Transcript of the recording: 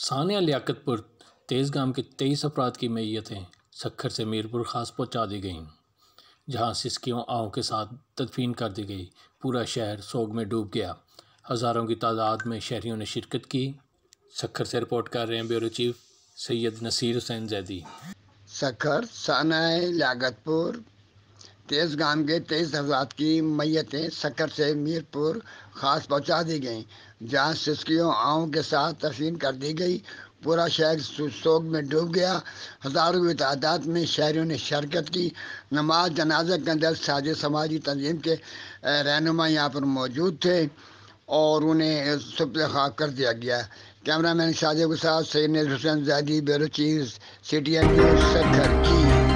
सानिया लियाकतपुर तेज़गाम के 23 अफराद की मैयतें सक्खर से मीरपुर ख़ास पहुँचा दी गईं, जहां सिसकियों आहों के साथ तदफीन कर दी गई। पूरा शहर सोग में डूब गया। हज़ारों की तादाद में शहरियों ने शिरकत की। सक्खर से रिपोर्ट कर रहे हैं ब्यूरो चीफ सैयद नसीर हुसैन जैदी। सक्खर सानिया लियाकतपुर तेज़गाम के 23 अफराद की मैयतें सक्खर से मीरपुर ख़ास पहुँचा दी गईं, जहां सिसकियों आहों के साथ तदफीन कर दी गई। पूरा शहर सोग में डूब गया। हज़ारों की तादाद में शहरियों ने शिरकत की। नमाज जनाजा के अंदर साजिद समाजी तंजीम के रहनुमा यहाँ पर मौजूद थे और उन्हें सुप्र खाक कर दिया गया। कैमरामैन शाजिब के साथ Syed Naseer Hussain Zaidi, bureau chief CTN news Sukkur की।